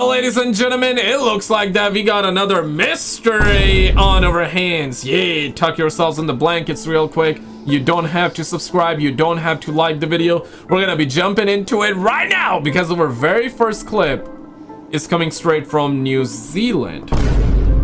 Ladies and gentlemen, it looks like that we got another mystery on our hands. Yay, tuck yourselves in the blankets real quick. You don't have to subscribe, you don't have to like the video. We're gonna be jumping into it right now because our very first clip is coming straight from New Zealand.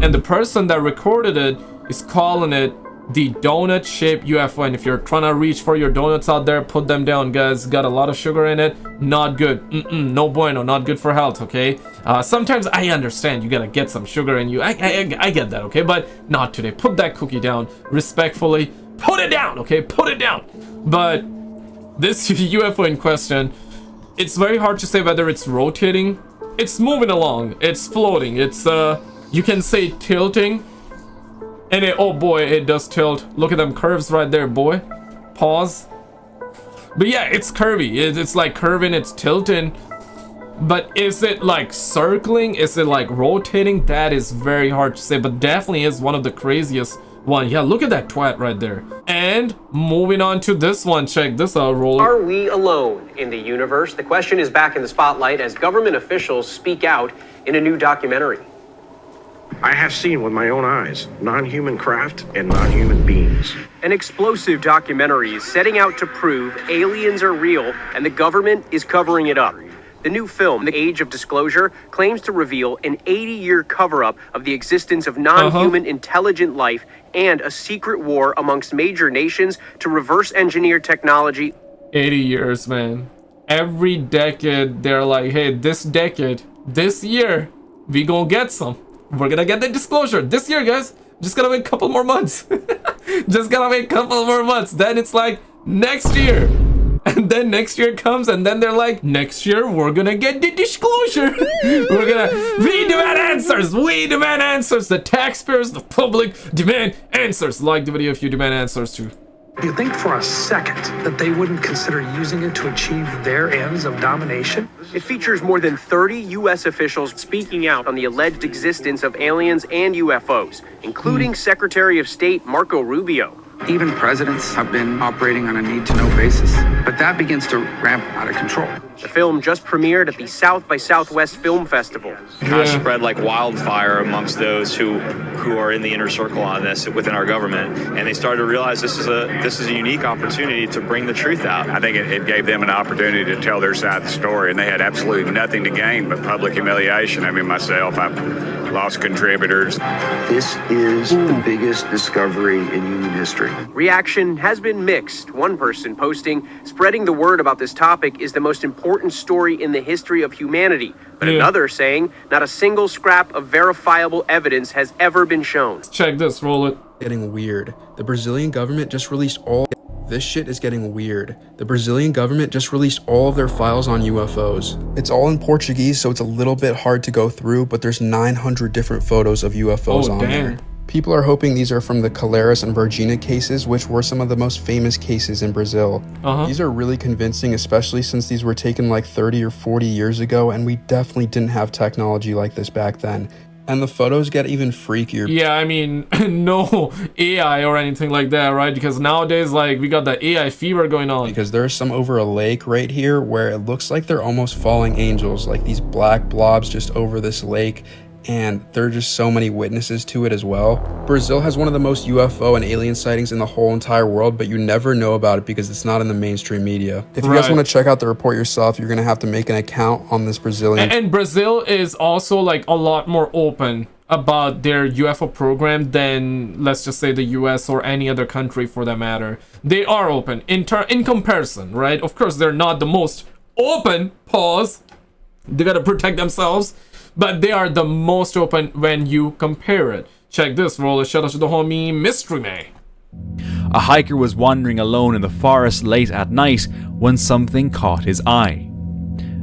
And the person that recorded it is calling it the donut-shaped UFO. And if you're trying to reach for your donuts out there, put them down, guys. Got a lot of sugar in it. Not good. No bueno. Not good for health, okay? Sometimes I understand you gotta get some sugar in you. I get that, okay? But not today. Put that cookie down respectfully. Put it down, okay? Put it down. But this UFO in question, it's very hard to say whether it's rotating. It's moving along. It's floating. It's, you can say tilting. And oh boy, it does tilt. Look at them curves right there, boy. Pause. But yeah, it's curvy. It's like curving, it's tilting. But is it like circling? Is it like rotating? That is very hard to say, but definitely is one of the craziest one. Yeah, look at that twat right there. And moving on to this one, check this out, Roller. Are we alone in the universe? The question is back in the spotlight as government officials speak out in a new documentary. I have seen with my own eyes non-human craft and non-human beings. An explosive documentary is setting out to prove aliens are real and the government is covering it up. The new film, The Age of Disclosure, claims to reveal an 80-year cover-up of the existence of non-human intelligent life and a secret war amongst major nations to reverse engineer technology. 80 years, man. Every decade, they're like, hey, this decade, this year, we gonna get some. We're gonna get the disclosure this year, guys. Just gotta wait a couple more months. Just gotta wait a couple more months. Then it's like next year. And then next year comes and then they're like, next year we're gonna get the disclosure. We demand answers. We demand answers. The taxpayers, the public demand answers. Like the video if you demand answers too. Do you think for a second that they wouldn't consider using it to achieve their ends of domination? It features more than 30 U.S. officials speaking out on the alleged existence of aliens and UFOs, including Secretary of State Marco Rubio. Even presidents have been operating on a need-to-know basis, but that begins to ramp out of control. The film just premiered at the South by Southwest Film Festival. Kind of spread like wildfire amongst those who are in the inner circle on this within our government, and they started to realize this is a unique opportunity to bring the truth out. I think it gave them an opportunity to tell their side of the story, and they had absolutely nothing to gain but public humiliation. I mean, myself, I've lost contributors. This is the biggest discovery in human history. Reaction has been mixed. One person posting, spreading the word about this topic is the most important story in the history of humanity. But another saying, not a single scrap of verifiable evidence has ever been shown. Check this, roll it. Getting weird. The Brazilian government just released all... This shit is getting weird. The Brazilian government just released all of their files on UFOs. It's all in Portuguese, so it's a little bit hard to go through, but there's 900 different photos of UFOs on there. People are hoping these are from the Caleres and Varginha cases, which were some of the most famous cases in Brazil. These are really convincing, especially since these were taken like 30 or 40 years ago, and we definitely didn't have technology like this back then. And the photos get even freakier. Yeah, I mean, no AI or anything like that, right? Because nowadays, like, we got the AI fever going on. Because there's some over a lake right here where it looks like they're almost falling angels, like these black blobs just over this lake. And there are just so many witnesses to it as well. Brazil has one of the most UFO and alien sightings in the whole entire world, but you never know about it because it's not in the mainstream media. If you guys want to check out the report yourself, you're going to have to make an account on this Brazilian. And Brazil is also like a lot more open about their UFO program than, let's just say, the US or any other country for that matter. They are open in comparison, right? Of course, they're not the most open, pause. They got to protect themselves. But they are the most open when you compare it. Check this, roller. Shout out to the homie Mystery Man. A hiker was wandering alone in the forest late at night when something caught his eye.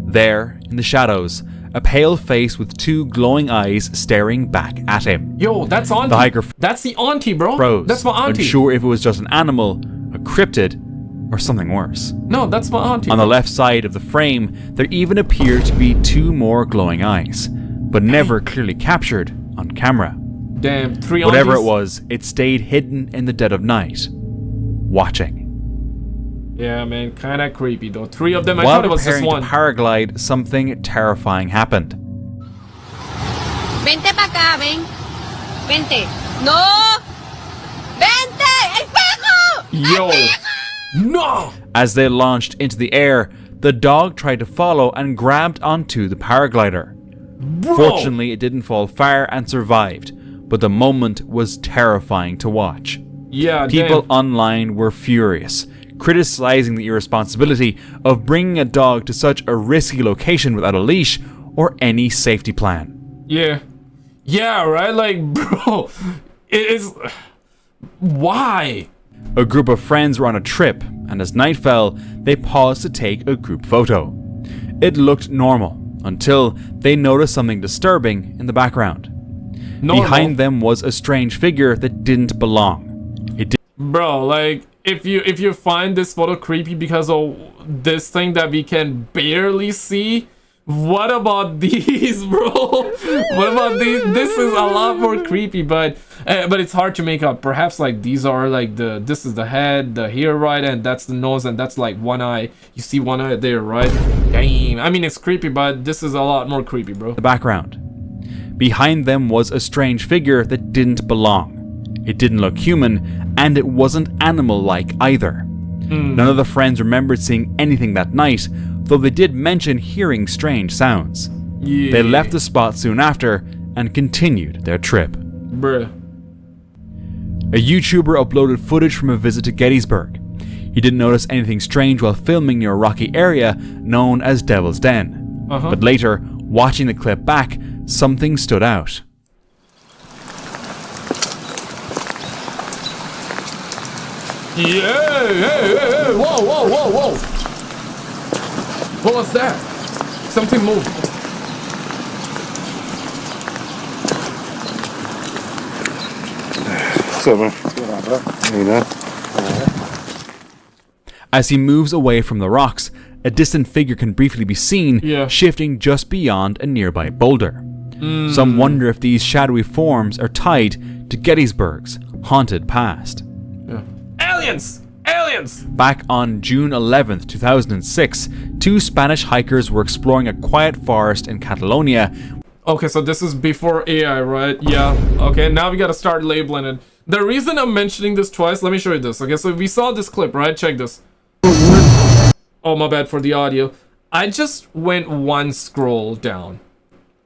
There, in the shadows, a pale face with two glowing eyes staring back at him. Yo, that's auntie. The hiker that's the auntie, bro. Froze, that's my auntie. unsure if it was just an animal, a cryptid, or something worse. No, that's my auntie. On the left side of the frame, there even appeared to be two more glowing eyes, but never clearly captured on camera. Damn, three Whatever aunties? it was, it stayed hidden in the dead of night, watching. Yeah, man, kind of creepy though. Three of them, I While thought it was just preparing one. to paraglide, something terrifying happened. Vente pa' acá, ven. Vente. No. Vente. ¡El perro! Yo. No! As they launched into the air, the dog tried to follow and grabbed onto the paraglider. Bro. Fortunately, it didn't fall far and survived, but the moment was terrifying to watch. Yeah, People damn. online were furious, criticizing the irresponsibility of bringing a dog to such a risky location without a leash or any safety plan. Yeah. Yeah, right? Like, bro, it is... Why? A group of friends were on a trip, and as night fell, they paused to take a group photo. It looked normal, until they noticed something disturbing in the background. Normal. Behind them was a strange figure that didn't belong. Bro, like, if you find this photo creepy because of this thing that we can barely see, what about these, bro? What about these? This is a lot more creepy, but it's hard to make up. Perhaps like these are like this is the head, the here, right, and that's the nose, and that's like one eye. You see one eye there, right? Damn. I mean, it's creepy, but this is a lot more creepy, bro. The background. Behind them was a strange figure that didn't belong. It didn't look human, and it wasn't animal-like either. None of the friends remembered seeing anything that night, though they did mention hearing strange sounds. Yeah. They left the spot soon after and continued their trip. Bruh. A YouTuber uploaded footage from a visit to Gettysburg. He didn't notice anything strange while filming near a rocky area known as Devil's Den. But later, watching the clip back, something stood out. Yeah, hey, whoa, whoa, whoa, whoa. What was that? Something moved. As he moves away from the rocks, a distant figure can briefly be seen, shifting just beyond a nearby boulder. Some wonder if these shadowy forms are tied to Gettysburg's haunted past. Aliens! Aliens! Back on June 11th, 2006, two Spanish hikers were exploring a quiet forest in Catalonia. Okay, so this is before AI, right? Yeah. Okay, now we gotta start labeling it. The reason I'm mentioning this twice, let me show you this. Okay, so we saw this clip, right? Check this. Oh, my bad for the audio. I just went one scroll down,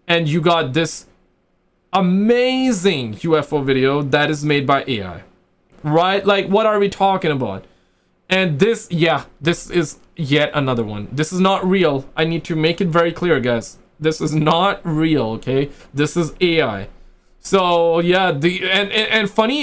and you got this amazing UFO video that is made by AI. Right? Like, what are we talking about? And this, yeah, this is yet another one. This is not real. I need to make it very clear, guys. This is not real, okay? This is AI. So, yeah, funny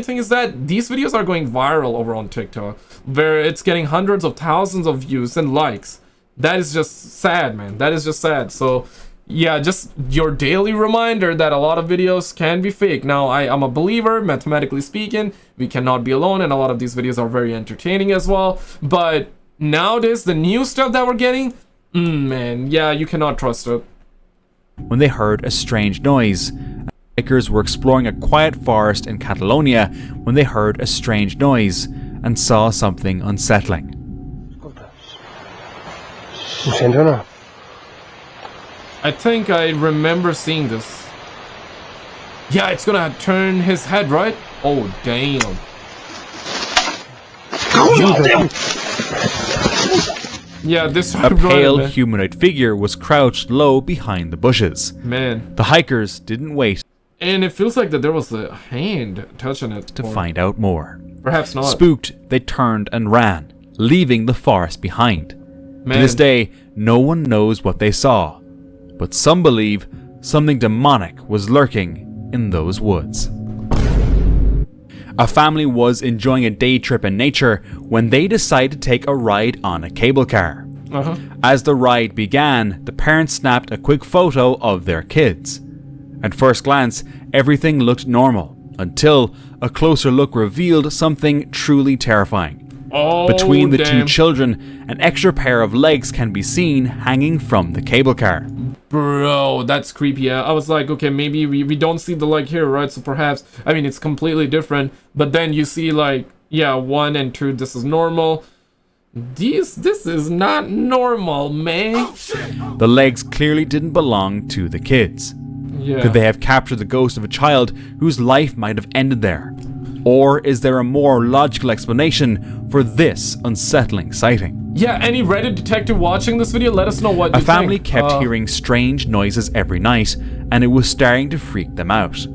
thing is that these videos are going viral over on TikTok, where it's getting hundreds of thousands of views and likes. That is just sad, man. That is just sad. So, yeah, just your daily reminder that a lot of videos can be fake. Now, I'm a believer, mathematically speaking, we cannot be alone, and a lot of these videos are very entertaining as well. But nowadays, the new stuff that we're getting, man, yeah, you cannot trust it. When they heard a strange noise, hikers were exploring a quiet forest in Catalonia when they heard a strange noise and saw something unsettling. I think I remember seeing this. Yeah, it's gonna turn his head, right? Oh, damn. Yeah, this A pale humanoid figure was crouched low behind the bushes. Man. The hikers didn't wait. And it feels like that there was a hand touching it. To find out more. Perhaps not. Spooked, they turned and ran, leaving the forest behind. Man. To this day, no one knows what they saw, but some believe something demonic was lurking in those woods. A family was enjoying a day trip in nature when they decided to take a ride on a cable car. As the ride began, the parents snapped a quick photo of their kids. At first glance, everything looked normal, until a closer look revealed something truly terrifying. Oh, between the damn. two children, an extra pair of legs can be seen hanging from the cable car. Bro, that's creepy. Yeah, I was like, okay, maybe we don't see the leg here, right? So perhaps, I mean, it's completely different. But then you see like, yeah, 1 and 2, this is normal. This is not normal, man. The legs clearly didn't belong to the kids. Yeah. Could they have captured the ghost of a child whose life might have ended there? Or is there a more logical explanation for this unsettling sighting? Yeah, any Reddit detective watching this video, let us know what you think. A family kept hearing strange noises every night, and it was starting to freak them out.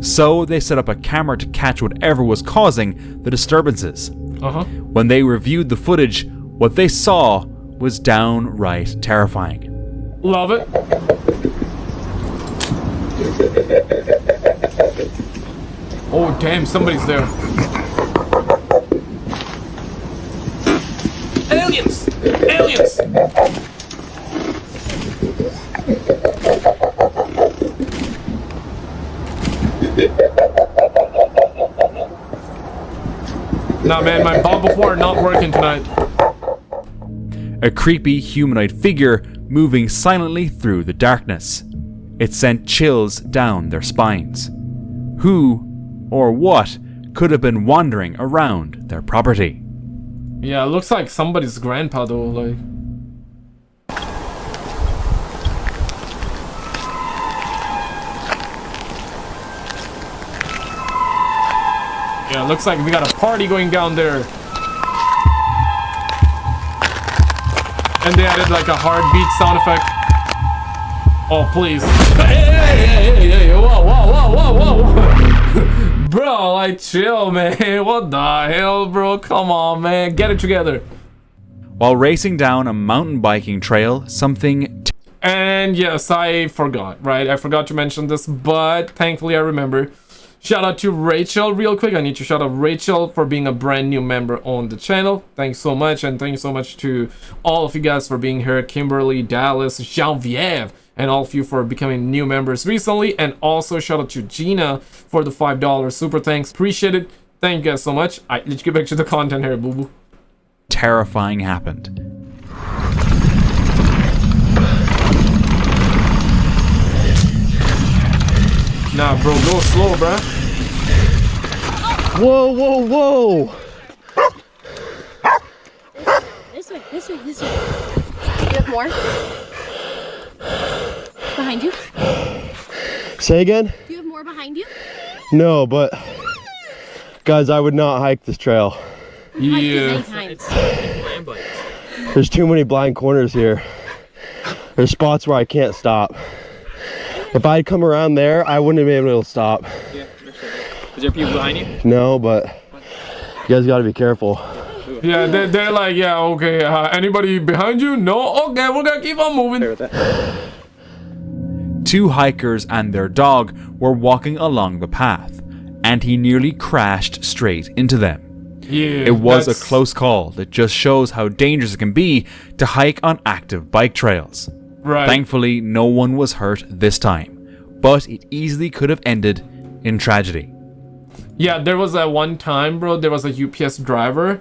So they set up a camera to catch whatever was causing the disturbances. When they reviewed the footage, what they saw was downright terrifying. Love it. Oh damn, somebody's there. Aliens! Aliens! Nah man, my bomb before not working tonight. A creepy humanoid figure moving silently through the darkness. It sent chills down their spines. Who or what could have been wandering around their property? Yeah, it looks like somebody's grandpa though, like. Yeah, it looks like we got a party going down there. And they added like a heartbeat sound effect. Oh, please. Hey, whoa. Bro, like, chill, man. What the hell, bro? Come on, man. Get it together. While racing down a mountain biking trail, something... And yes, I forgot, right? I forgot to mention this, but thankfully I remember. Shout out to Rachel real quick. I need to shout out Rachel for being a brand new member on the channel. Thanks so much, and thank you so much to all of you guys for being here. Kimberly, Dallas, Genevieve, and all of you for becoming new members recently. And also shout out to Gina for the $5 super thanks. Appreciate it. Thank you guys so much. Alright, let's get back to the content here, boo boo. Terrifying happened. Nah, bro, go slow, bro. Whoa. This way. Do you have more? Behind you? Say again? Do you have more behind you? No, but guys, I would not hike this trail. Yeah. There's too many blind corners here. There's spots where I can't stop. If I'd come around there, I wouldn't have been able to stop. Yeah, is there people behind you? No, but you guys got to be careful. Yeah, they're like, yeah, okay, anybody behind you? No? Okay, we're gonna keep on moving. Two hikers and their dog were walking along the path, and he nearly crashed straight into them. Yeah, it was a close call that just shows how dangerous it can be to hike on active bike trails. Right. Thankfully, no one was hurt this time, but it easily could have ended in tragedy. Yeah, there was a one time, bro, there was a UPS driver.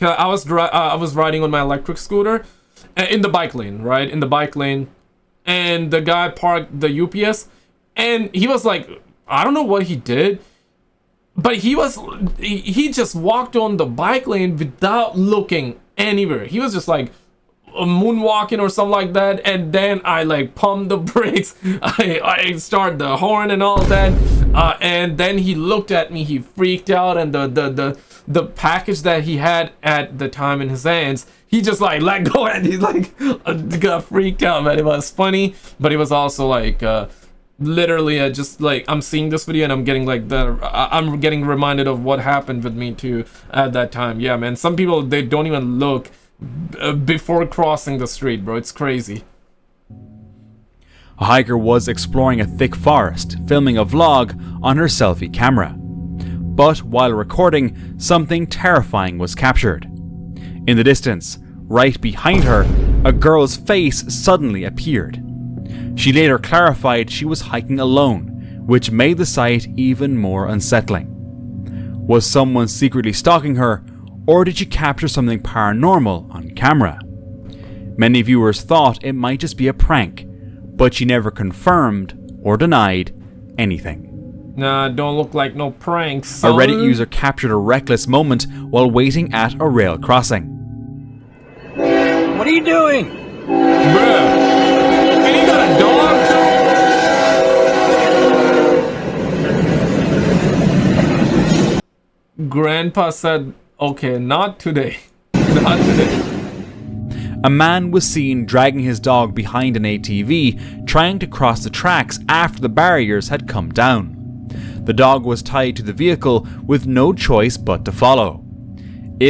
I was riding on my electric scooter in the bike lane, right? In the bike lane. And the guy parked the UPS, and he was like, I don't know what he did, but he just walked on the bike lane without looking anywhere. He was just like moonwalking or something like that, and then I like pumped the brakes. I started the horn and all that, and then he looked at me. He freaked out, and the package that he had at the time in his hands, he just like let go, and he like got freaked out, man. It was funny, but it was also like literally just like I'm seeing this video and I'm getting like I'm getting reminded of what happened with me too at that time. Yeah, man, some people, they don't even look before crossing the street, bro. It's crazy. A hiker was exploring a thick forest, filming a vlog on her selfie camera. But while recording, something terrifying was captured. In the distance, right behind her, a girl's face suddenly appeared. She later clarified she was hiking alone, which made the sight even more unsettling. Was someone secretly stalking her, or did she capture something paranormal on camera? Many viewers thought it might just be a prank, but she never confirmed or denied anything. Nah, don't look like no pranks, A son. Reddit user captured a reckless moment while waiting at a rail crossing. What are you doing? Bruh. And he got a dog grandpa said, okay, not today. Not today. A man was seen dragging his dog behind an ATV, trying to cross the tracks after the barriers had come down. The dog was tied to the vehicle with no choice but to follow.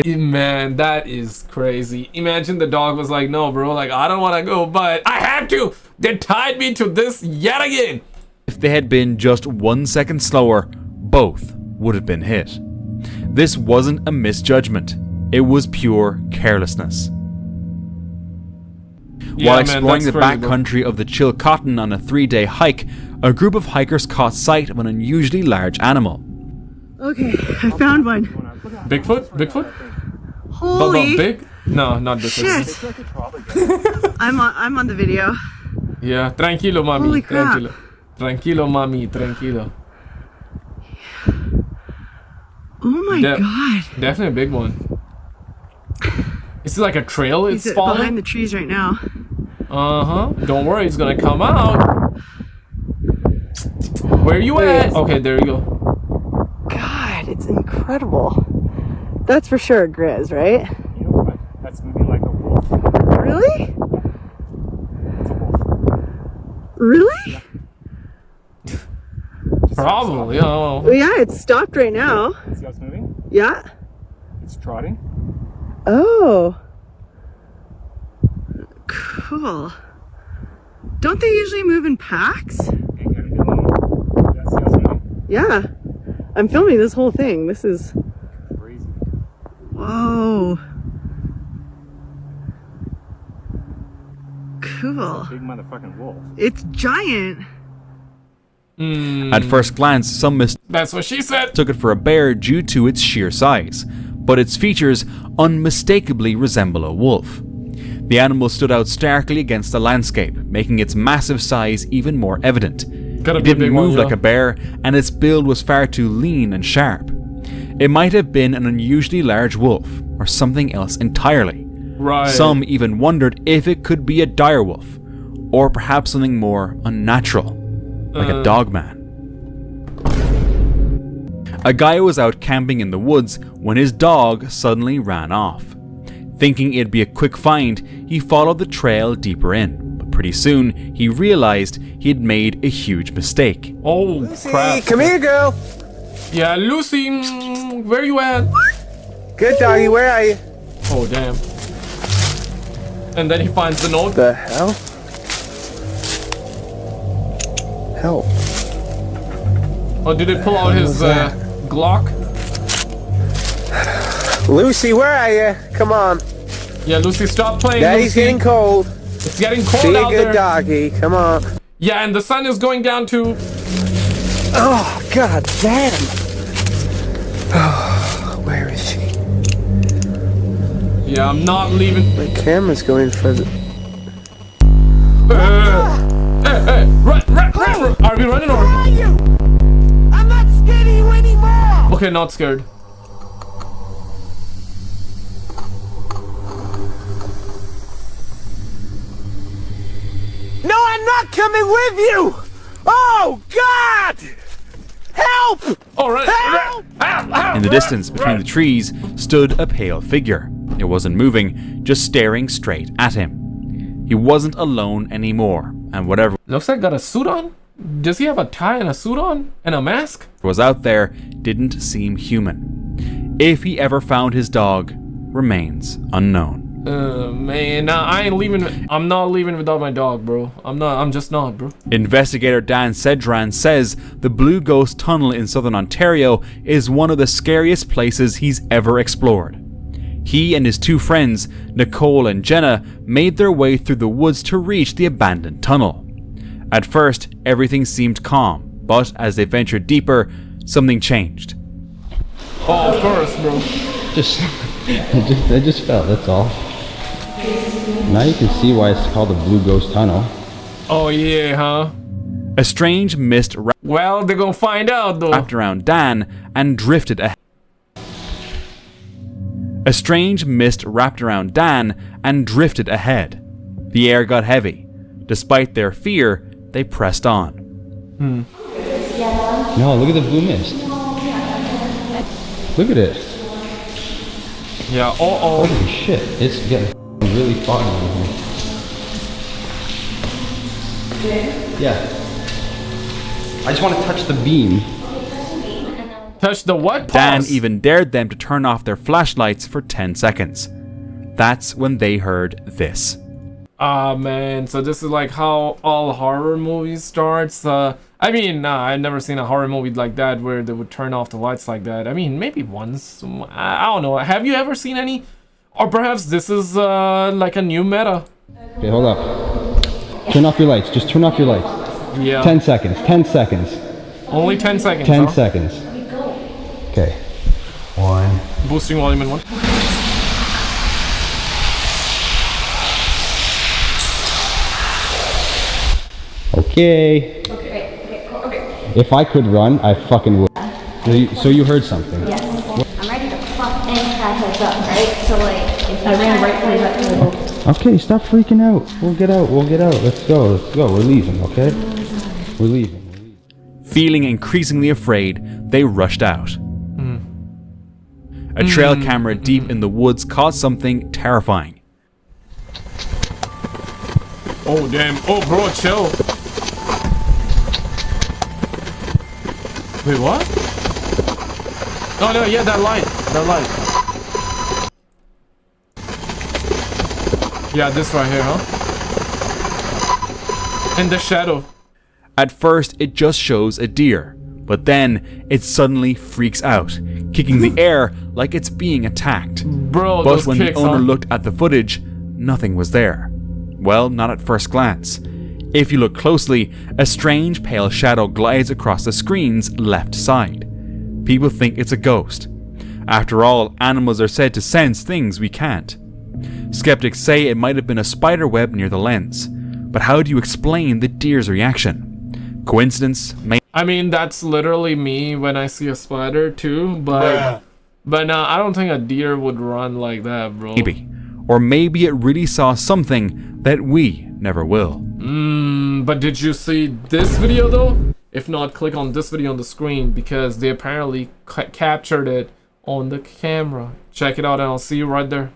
Man, that is crazy. Imagine the dog was like, no, bro, like, I don't want to go, but I have to. They tied me to this yet again. If they had been just 1 second slower, both would have been hit. This wasn't a misjudgment. It was pure carelessness. While exploring the backcountry of the Chilcotin on a 3-day hike, a group of hikers caught sight of an unusually large animal. Okay, I found one. Bigfoot? Bigfoot? Holy big? No, not Bigfoot. Shit. I'm on the video. Yeah, tranquilo, mami. Holy crap. Tranquilo. Tranquilo, mami. Tranquilo. Oh my god. Definitely a big one. Is it like a trail it's He's falling? behind the trees right now. Uh-huh. Don't worry, it's gonna come out. Where you at? Okay, there you go. God, it's incredible. That's for sure a Grizz, right? You know what? That's moving like a wolf. Really? It's a wolf. Really? Yeah. Probably, oh. Well, yeah, it's stopped right now. See how it's moving? Yeah. It's trotting. Oh. Cool. Don't they usually move in packs? Yeah. I'm filming this whole thing. This is crazy. Whoa. Cool. Big motherfucking wolf. It's giant. At first glance, some That's what she said. Took it for a bear due to its sheer size, but its features unmistakably resemble a wolf. The animal stood out starkly against the landscape, making its massive size even more evident. It didn't move like a bear, and its build was far too lean and sharp. It might have been an unusually large wolf, or something else entirely. Right. Some even wondered if it could be a direwolf, or perhaps something more unnatural, like a dogman. A guy was out camping in the woods when his dog suddenly ran off. Thinking it'd be a quick find, he followed the trail deeper in, but pretty soon he realized he'd made a huge mistake. Oh, Lucy, crap. Come here, girl. Yeah, Lucy, where you at? Good doggy, where are you? Oh, damn. And then he finds the note. The hell? Help. Oh, did it pull out his Glock? Lucy, where are you? Come on. Yeah, Lucy, stop playing. Daddy's Lucy. getting cold. It's getting cold Be out a good there. doggy. Come on. Yeah, and the sun is going down too. Oh, god damn. Oh, where is she? Yeah, I'm not leaving. My camera's going further. Hey, run. Are we running or? Where are you? I'm not scared of you anymore. Okay, not scared. No, I'm not coming with you. Oh, God. Help! All right. In the distance, between the trees, stood a pale figure. It wasn't moving, just staring straight at him. He wasn't alone anymore, and whatever Looks like got a suit on. Does he have a tie and a suit on? And a mask? was out there didn't seem human. If he ever found his dog, remains unknown. Man, nah, I ain't leaving. I'm not leaving without my dog, bro. I'm just not, bro. Investigator Dan Sedran says the Blue Ghost Tunnel in southern Ontario is one of the scariest places he's ever explored. He and his two friends, Nicole and Jenna, made their way through the woods to reach the abandoned tunnel. At first, everything seemed calm, but as they ventured deeper, something changed. Oh, of course, bro. I just fell, that's all. Now you can see why it's called the Blue Ghost Tunnel. Oh yeah, huh? A strange mist well, they're gonna find out though. Wrapped around Dan and drifted ahead. A strange mist wrapped around Dan and drifted ahead. The air got heavy. Despite their fear, they pressed on. No, look at the blue mist. Look at it. Yeah, Holy shit, it's getting really foggy in here. Yeah. I just want to touch the beam. Touch the what? Dan Pause. even dared them to turn off their flashlights for 10 seconds. That's when they heard this. Ah, man, so this is like how all horror movies starts. I mean, I've never seen a horror movie like that where they would turn off the lights like that. I mean, maybe once. I don't know. Have you ever seen any? Or perhaps this is like a new meta. Okay, hold up. Turn off your lights. Just turn off your lights. Yeah. 10 seconds. 10 seconds. Only 10 seconds. 10 huh? seconds. Okay. 1. Boosting volume in 1. Okay. If I could run, I fucking would. So you heard something? Yes. I'm ready to fuck any heads up, right? So like, if I ran right through that table. Okay, stop freaking out. We'll get out. We'll get out. Let's go. Let's go. We're leaving, okay? We're leaving. Feeling increasingly afraid, they rushed out. A trail camera deep in the woods caught something terrifying. Oh, damn. Oh, bro, chill. Wait, what? Oh, no, yeah, that light. That light. Yeah, this right here, huh? In the shadow. At first, it just shows a deer, but then it suddenly freaks out, kicking the air like it's being attacked. Bro, but those when kicks, the owner huh? looked at the footage, nothing was there. Well, not at first glance. If you look closely, a strange pale shadow glides across the screen's left side. People think it's a ghost. After all, animals are said to sense things we can't. Skeptics say it might have been a spider web near the lens. But how do you explain the deer's reaction? Coincidence? I mean, that's literally me when I see a spider too, but I don't think a deer would run like that, bro. Maybe. Or maybe it really saw something that we never will. But did you see this video though? If not, click on this video on the screen because they apparently captured it on the camera. Check it out and I'll see you right there.